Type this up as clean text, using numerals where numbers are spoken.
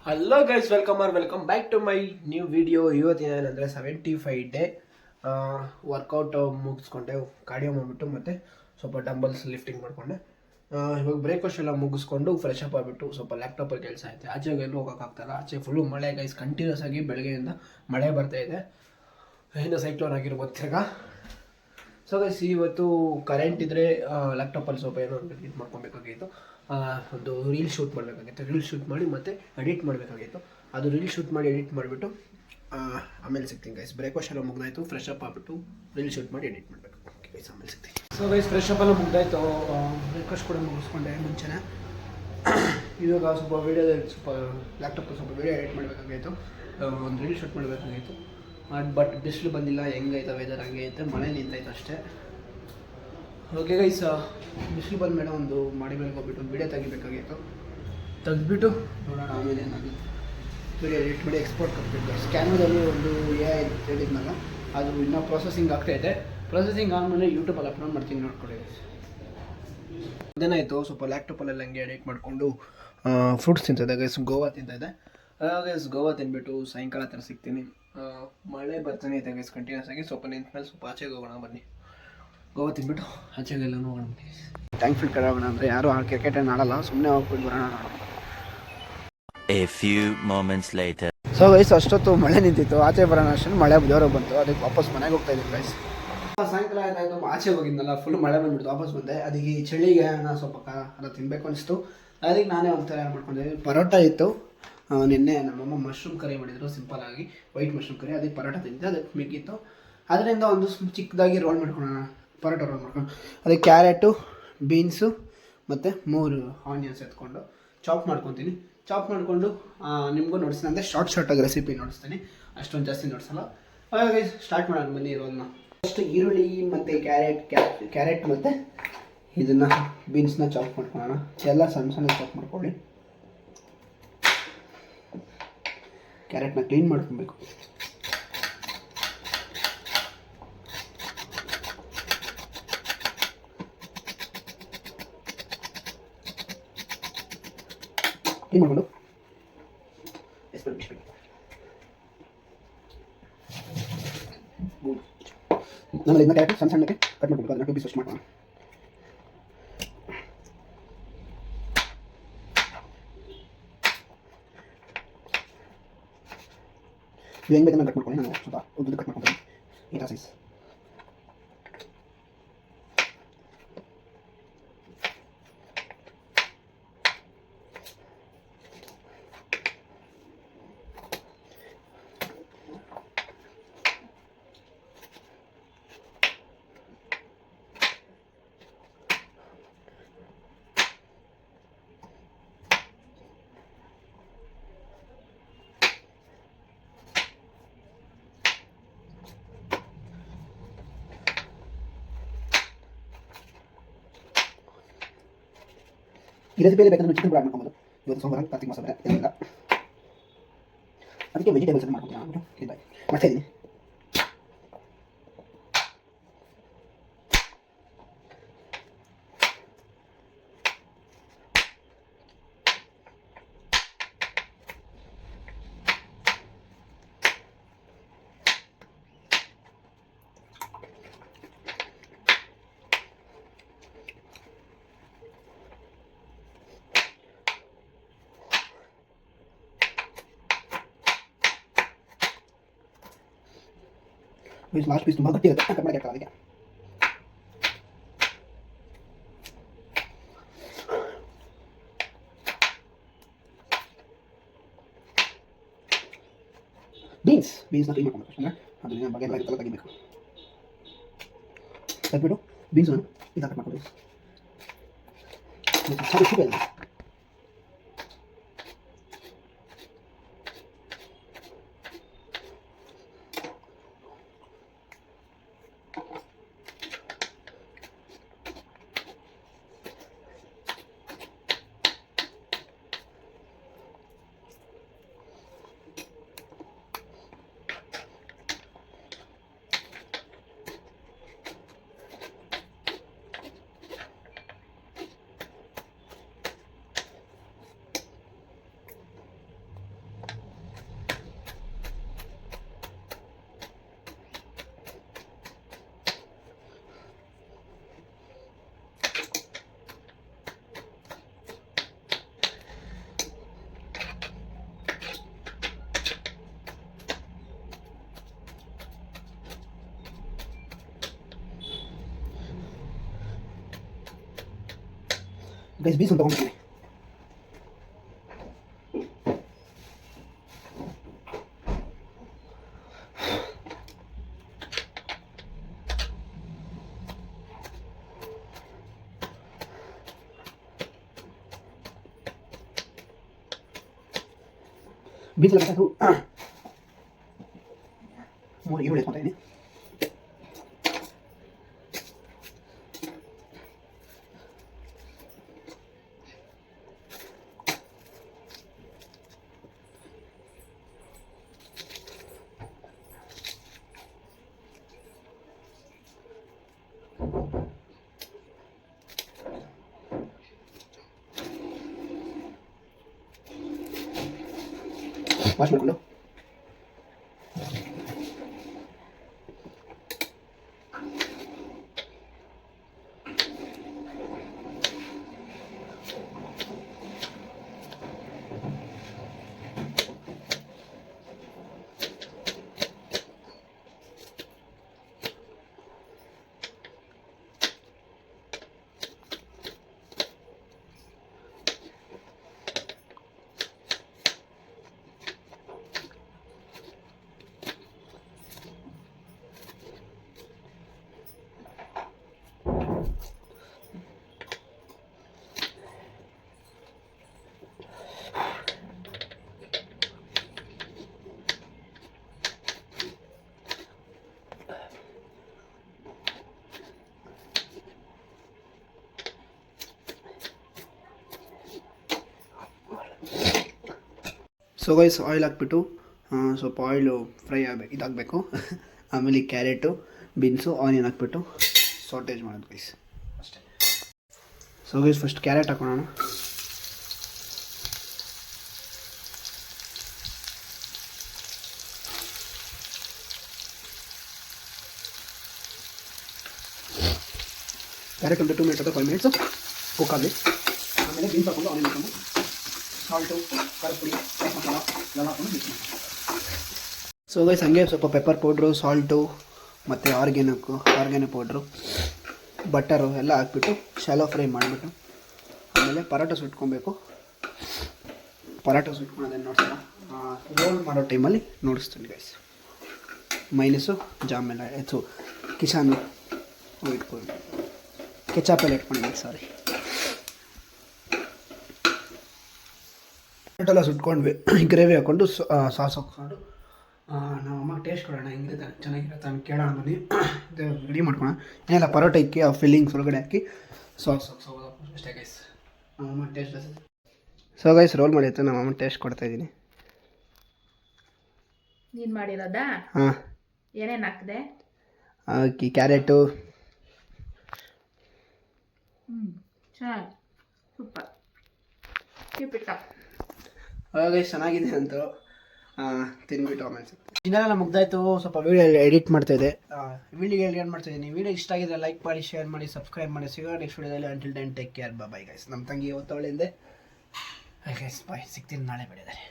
Hello guys, welcome back to my new video. ಇವತ್ತಿನ ಏನಂದರೆ 75 day workout ಮುಗಿಸ್ಕೊಂಡೆ, cardio ಮಾಡಿಬಿಟ್ಟು ಮತ್ತು ಸ್ವಲ್ಪ ಡಂಬಲ್ಸ್ ಲಿಫ್ಟಿಂಗ್ ಮಾಡಿಕೊಂಡೆ. ಇವಾಗ ಬ್ರೇಕ್ಫಾಸ್ಟ್ ಎಲ್ಲ ಮುಗಿಸ್ಕೊಂಡು ಫ್ರೆಶ್ ಅಪ್ ಆಗಿಬಿಟ್ಟು ಸ್ವಲ್ಪ ಲ್ಯಾಪ್ಟಾಪಲ್ಲಿ ಕೆಲಸ ಐತೆ. ಆಚೆಗೆ ಎಲ್ಲೂ ಹೋಗೋಕ್ಕಾಗ್ತಾಯಿಲ್ಲ. ಆಚೆ ಫುಲ್ಲು ಮಳೆ ಗೈಸ್, ಕಂಟಿನ್ಯೂಸ್ ಆಗಿ ಬೆಳಗ್ಗೆಯಿಂದ ಮಳೆ ಬರ್ತಾಯಿದೆ. ಏನು ಸೈಕ್ಲೋನ್ ಆಗಿರ್ಬೋದು ತಿರ್ಗಾ. ಸೊ ಗೈಸ್, ಇವತ್ತು ಕರೆಂಟ್ ಇದ್ದರೆ ಲ್ಯಾಪ್ಟಾಪಲ್ಲಿ ಸ್ವಲ್ಪ ಏನೋ ಒಂದು ಇದು ಮಾಡ್ಕೊಬೇಕಾಗಿತ್ತು. ಒಂದು ರೀಲ್ ಶೂಟ್ ಮಾಡಬೇಕಾಗಿತ್ತು. ರೀಲ್ ಶೂಟ್ ಮಾಡಿ ಮತ್ತು ಎಡಿಟ್ ಮಾಡಬೇಕಾಗಿತ್ತು. ಅದು ರೀಲ್ ಶೂಟ್ ಮಾಡಿ ಎಡಿಟ್ ಮಾಡಿಬಿಟ್ಟು ಆಮೇಲೆ ಸಿಗ್ತೀನಿ ಗೈಸ್. ಬ್ರೇಕ್ಫಾಸ್ಟ್ ಎಲ್ಲ ಮುಗ್ದಾಯಿತು, ಫ್ರೆಶ್ ಅಪ್ ಆಗಿಬಿಟ್ಟು ರೀಲ್ ಶೂಟ್ ಮಾಡಿ ಎಡಿಟ್ ಮಾಡಬೇಕು. ಓಕೆ ಗೈಸ್, ಆಮೇಲೆ ಸಿಗ್ತೀನಿ. ಸೊ ಗೈಸ್, ಫ್ರೆಶ್ ಅಪ್ ಎಲ್ಲ ಮುಗ್ದಾಯಿತು, ಬ್ರೇಕ್ಫಾಸ್ಟ್ ಕೂಡ ಮುಗಿಸ್ಕೊಂಡೆ ಮುಂಚೆನೇ. ಇವಾಗ ಸ್ವಲ್ಪ ಸ್ವಲ್ಪ ಲ್ಯಾಪ್ಟಾಪಲ್ಲಿ ಸ್ವಲ್ಪ ವೀಡಿಯೋ ಎಡಿಟ್ ಮಾಡಬೇಕಾಗಿತ್ತು, ಒಂದು ರೀಲ್ ಶೂಟ್ ಮಾಡಬೇಕಾಗಿತ್ತು. ಬಟ್ ಬಿಸಿಲು ಬಂದಿಲ್ಲ, ಹೆಂಗೈತೆ ವೆದರ್ ಹಂಗೆ ಐತೆ, ಮಳೆ ನಿಂತೈತೆ ಅಷ್ಟೇ. ಓಕೆ ಗೈಸ್, ಬಿಸಿಲು ಬಂದ ಮೇಲೆ ಒಂದು ಮಾಡಿ ಮೇಲೆ ಹೋಗ್ಬಿಟ್ಟು ಒಂದು ವೀಡಿಯೋ ತೆಗಿಬೇಕಾಗಿತ್ತು. ತೆಗೆದ್ಬಿಟ್ಟು ನೋಡೋಣ ಆಮೇಲೆ ಏನಾಗುತ್ತೆ. ವೀಡಿಯೋ ಎಡಿಟ್ ಮಾಡಿ ಎಕ್ಸ್ಪೋರ್ಟ್ ಕೊಟ್ಬಿಟ್ಟು ಸ್ಕ್ಯಾನರಲ್ಲಿ ಒಂದು AI ಹೇಳಿದ್ನಲ್ಲ, ಅದು ಇನ್ನೂ ಪ್ರೊಸೆಸಿಂಗ್ ಆಗ್ತಾಯಿದೆ. ಪ್ರೊಸೆಸಿಂಗ್ ಆದಮೇಲೆ ಯೂಟ್ಯೂಬಲ್ಲಿ ಅಪ್ಲೋಡ್ ಮಾಡ್ತೀನಿ, ನೋಡ್ಕೊಳ್ಳಿ ಗೈಸ್. ಅದೇನಾಯಿತು, ಸ್ವಲ್ಪ ಲ್ಯಾಪ್ಟಾಪಲ್ಲೆಲ್ಲ ಹಂಗೆ ಎಡಿಟ್ ಮಾಡಿಕೊಂಡು ಫ್ರೂಟ್ಸ್ ತಿಂತಿದ್ದೆ ಗೈಸ್. ಗೋವಾ ತಿಂತಿದ್ದೆ ಗೈಸ್. ಗೋವಾ ತಿಂದ್ಬಿಟ್ಟು ಸಾಯಂಕಾಲ ಥರ ಸಿಗ್ತೀನಿ. ಮಳೆ ಬರ್ತಾನೆ ಇದೆ ಗೈಸ್ ಕಂಟಿನ್ಯೂಸ್ ಆಗಿ. ಸ್ವಲ್ಪ ನಿಂತ ಮೇಲೆ ಸ್ವಲ್ಪ ಆಚೆಗೆ ಹೋಗೋಣ ಬನ್ನಿ. ಗೋವಾ ತಿಂದ್ಬಿಟ್ಟು ಆಚೆಗೆಲ್ಲ ಹೋಗೋಣ ಬನ್ನಿ. ಥ್ಯಾಂಕ್ಫುಲ್ ಕಡೆ ಹೋಗೋಣ ಅಂದರೆ ಯಾರು ಕ್ರಿಕೆಟನ್ನು ಆಡಲ್ಲ, ಸುಮ್ಮನೆ ಹೋಗ್ಬಿಟ್ಟು ಬರೋಣ. A few moments later. So guys, ಅಷ್ಟೊತ್ತು ಮಳೆ ನಿಂತಿತ್ತು, ಆಚೆ ಬರೋಣ ಅಷ್ಟೊಂದು ಮಳೆ ಜೋರಾಗಿ ಬಂತು. ಅದಕ್ಕೆ ವಾಪಸ್ ಮನೆಗೆ ಹೋಗ್ತಾ ಇದ್ದೀನಿ ಗೈಸ್. ಸಾಯಂಕಾಲ ಆಯ್ತಾಯಿತು, ಆಚೆ ಹೋಗಿದ್ನಲ್ಲ, ಫುಲ್ ಮಳೆ ಬಂದುಬಿಡ್ತು, ವಾಪಸ್ ಬಂದೆ. ಅದಕ್ಕೆ ಈ ಚಳಿಗೆ ನಾನು ಸ್ವಲ್ಪ ಎಲ್ಲ ತಿನ್ನಬೇಕು ಅನಿಸ್ತು. ಅದಕ್ಕೆ ನಾನೇ ಒಂಥರ ಮಾಡ್ಕೊಂಡೆ. ಪರೋಟ ಇತ್ತು ನಿನ್ನೆ, ನಮ್ಮಮ್ಮ ಮಶ್ರೂಮ್ ಕರಿ ಮಾಡಿದ್ರು, ಸಿಂಪಲ್ಲಾಗಿ ವೈಟ್ ಮಶ್ರೂಮ್ ಕರಿ. ಅದಕ್ಕೆ ಪರೋಟ ತಿಂದಿದ್ದೆ, ಅದಕ್ಕೆ ಮಿಕ್ಕಿತ್ತು. ಅದರಿಂದ ಒಂದು ಚಿಕ್ಕದಾಗಿ ರೋಲ್ ಮಾಡ್ಕೊಳ್ಳೋಣ, ಪರೋಟ ರೋಲ್ ಮಾಡ್ಕೊಂಡು. ಅದಕ್ಕೆ ಕ್ಯಾರೆಟು, ಬೀನ್ಸು ಮತ್ತು 3 ಆನಿಯನ್ಸ್ ಎತ್ಕೊಂಡು ಚಾಪ್ ಮಾಡ್ಕೊತೀನಿ. ಚಾಪ್ ಮಾಡಿಕೊಂಡು ನಿಮಗೂ ನೋಡಿಸ್ತೀನಿ, ಅಂದರೆ ಶಾರ್ಟಾಗಿ ರೆಸಿಪಿ ನೋಡಿಸ್ತೀನಿ, ಅಷ್ಟೊಂದು ಜಾಸ್ತಿ ನೋಡಿಸಲ್ಲ. ಹಾಗಾಗಿ ಸ್ಟಾರ್ಟ್ ಮಾಡೋಣ ಬನ್ನಿ ರೋಲ್ನ. ಫಸ್ಟ್ ಈರುಳ್ಳಿ ಮತ್ತು ಕ್ಯಾರೆಟ್ ಮತ್ತು ಇದನ್ನು ಬೀನ್ಸ್ನ ಚಾಪ್ ಮಾಡ್ಕೊಳ್ಳೋಣ. ಎಲ್ಲ ಸಣ್ಣ ಚಾಪ್ ಮಾಡ್ಕೊಳ್ಳಿ. ಕ್ಯಾರೆಟ್ನ ಕ್ಲೀನ್ ಮಾಡ್ಕೊಬೇಕು. ಕ್ಲೀನ್ ಮಾಡಿಕೊಂಡು ನಾನು ಇದನ್ನ ಕ್ಯಾರೆಟ್ ಸಣ್ಣಕ್ಕೆ ಕಟ್ ಮಾಡ್ಕೊಬೇಕು. ಅದನ್ನ 2 ಪೀಸ್ ಅಷ್ಟು ಮಾಡೋಣ. ಇದು ಹೆಂಗೆ ಬೇಕಂತ ಕಟ್ ಮಾಡ್ಕೊಳ್ಳಿ. ನಾನು ಸ್ವಲ್ಪ ಉದ್ದ ಕಟ್ ಮಾಡ್ಕೊತೀನಿ, ಈ ಥರ ಸೈಜ್. ಈ ರೆಸಿಪಿಯಲ್ಲಿ ಬೇಕಾದ್ರೆ ಚಿಕನ್ ಕೂಡ ಆಡ್ ಮಾಡ್ಕೊಬೋದು. ಇವತ್ತು ಸೋಮವಾರ, ಕಾರ್ತಿಕ್ ಮಾಸ ಬೇರೆ ಏನಿಲ್ಲ, ಅದಕ್ಕೆ ವೆಜಿಟೇಬಲ್ಸ್ ಅನ್ನು ಮಾಡ್ಕೊತೀನಿ. ಅಂದ್ಬಿಟ್ಟು ಮಾಡ್ತಾ ಇದ್ದೀನಿ. ಲಾಸ್ಟ್ ಪೀಸ್ ತುಂಬ ಗಟ್ಟಿ ಇರುತ್ತೆ, ಕಟ್ ಮಾಡಿ ಹಾಕೋದು. ಅದಕ್ಕೆ ಬೀನ್ಸ್ನ ಕ್ಲೀನ್ ಮಾಡ್ಕೊಬೇಕು. ಅಂದರೆ ಅದನ್ನ ಬಗ್ಗೆ ಎಲ್ಲ ಇರುತ್ತಲ್ಲ ತೆಗಿಬೇಕು. ತೆಗೆದ್ಬಿಟ್ಟು ಬೀನ್ಸನ್ನು ಈ ಥರ ಕಟ್ ಮಾಡ್ಕೊಬೇಕು. ಗೈಸ್ ಬೀನ್ಸ್ ತೊಗೊಂಡಿದ್ದೀನಿ. ಬೀನ್ಸ್ ಎಲ್ಲ ಬೇಕಾದ್ರು 3 ಈರುಳ್ಳಿ ಎತ್ಕೊತಾ ಇದ್ದೀನಿ. ವಾಶ್ ಮಾಡಿಕೊಂಡು ಸೊ ಗೈಸ್ ಆಯಿಲ್ ಹಾಕ್ಬಿಟ್ಟು ಸ್ವಲ್ಪ ಆಯಿಲು ಫ್ರೈ ಆಗಬೇಕು ಇದಾಗಬೇಕು. ಆಮೇಲೆ ಕ್ಯಾರೆಟು ಬೀನ್ಸು ಆನಿಯನ್ ಹಾಕ್ಬಿಟ್ಟು ಸಾಟೇಜ್ ಮಾಡೋದು ಗೈಸ್ ಅಷ್ಟೇ. ಸೊ ಗೈಸ್ ಫಸ್ಟ್ ಕ್ಯಾರೆಟ್ ಹಾಕೋಣ. ಕ್ಯಾರೆಟ್ ಒಂದು 2 ಮಿನಿಟ್ಸ್ ಅಥವಾ 5 ಮಿನಿಟ್ಸು ಕುಕ್ ಆಗಲಿ. ಆಮೇಲೆ ಬೀನ್ಸ್ ಹಾಕೊಂಡು ಆನಿಯನ್ ಹಾಕೊಂಡು ಸಾಲ್ಟು ಖಾರ ಪುಡಿ ಮಸಾಲ ಎಲ್ಲ ಹಾಕೊಂಡು ಮಿಕ್ಸ್ ಮಾಡಿ. ಸೊ ಗೈಸ್ ಹಂಗೆ ಸ್ವಲ್ಪ ಪೆಪ್ಪರ್ ಪೌಡ್ರು ಸಾಲ್ಟು ಮತ್ತು ಆರ್ಗ್ಯಾನಿಕ್ ಪೌಡ್ರು ಬಟರು ಎಲ್ಲ ಹಾಕ್ಬಿಟ್ಟು ಶಾಲೋ ಫ್ರೈ ಮಾಡಿಬಿಟ್ಟು ಆಮೇಲೆ ಪರೋಟ ಸುಟ್ಕೊಬೇಕು. ಪರೋಟ ಸುಟ್ಕೊಳೋದೇನು ನೋಡ್ಸಲ್ಲ, ರೋಲ್ ಮಾಡೋ ಟೈಮಲ್ಲಿ ನೋಡಿಸ್ತೀನಿ ಗೈಸ್. ಮೈನಸ್ಸು ಜಾಮ್ ಎಲ್ಲ ಕಿಶಾನು ಇಟ್ಕೊಂಡು ಕೆಚಾಪೆಲ್ಲ ಇಟ್ಕೊಂಡಿದ್ದೀನಿ, ಸಾರಿ. ಟೊಮೆಟೊ ಸುಟ್ಕೊಂಡ್ವಿ, ಗ್ರೇವಿ ಹಾಕ್ಕೊಂಡು ಸಾಸ್ ಹಾಕ್ಕೊಂಡು ನಾವು ಅಮ್ಮ ಟೇಸ್ಟ್ ಕೊಡೋಣ ಹೆಂಗಿದೆ ಚೆನ್ನಾಗಿರುತ್ತೆ ಅಂತ ಕೇಳೋಣ ಬನ್ನಿ. ರೆಡಿ ಮಾಡ್ಕೊಳ ಏನೆಲ್ಲ ಪರೋಟ ಇಕ್ಕಿ ಆ ಫಿಲ್ಲಿಂಗ್ಸ್ ಒಳಗಡೆ ಹಾಕಿ ಸಾಸ್ ಅಷ್ಟೇ ಗೈಸ್. ನಮ್ಮಮ್ಮ ಟೇಸ್ಟ್ ಸೊ ಗೈಸ್ ರೋಲ್ ಮಾಡಿ ಆಯ್ತು, ನಮ್ಮ ಅಮ್ಮ ಟೇಸ್ಟ್ ಕೊಡ್ತಾಯಿದ್ದೀನಿ. ನೀನು ಮಾಡಿರೋದಾ? ಹಾಂ. ಏನೇನು ಹಾಕಿದೆ? ಹಾಕಿ ಕ್ಯಾರೆಟು. ಚೆನ್ನಾಗಿ ಸೂಪರ್ ಕೀಪ್ ಗೈಸ್ ಚೆನ್ನಾಗಿದೆ ಅಂತ ತಿನ್ಬಿಟ್ಟು ಆಮೇಲೆ ಇನ್ನೆಲ್ಲ ಮುಗ್ದಾಯ್ತು. ಸ್ವಲ್ಪ ವೀಡಿಯೋ ಎಡಿಟ್ ಮಾಡ್ತಾಯಿದ್ದೆ, ವೀಡಿಯೋ ಎಡಿಟ್ ಮಾಡ್ತಾಯಿದ್ದೀನಿ. ವೀಡಿಯೋ ಇಷ್ಟ ಆಗಿದ್ರೆ ಲೈಕ್ ಮಾಡಿ, ಶೇರ್ ಮಾಡಿ, ಸಬ್ಸ್ಕ್ರೈಬ್ ಮಾಡಿ. ಸಿಗೋಣ ನೆಕ್ಸ್ಟ್ ವೀಡಿಯೋದಲ್ಲಿ. Until then take care, bye guys. ನಮ್ಮ ತಂಗಿ ಓದ್ತಾವಳಿಂದೆ ಗೈಸ್ ಬಾಯ್, ಸಿಗ್ತೀನಿ ನಾಳೆ ಬೆಳೆದರೆ.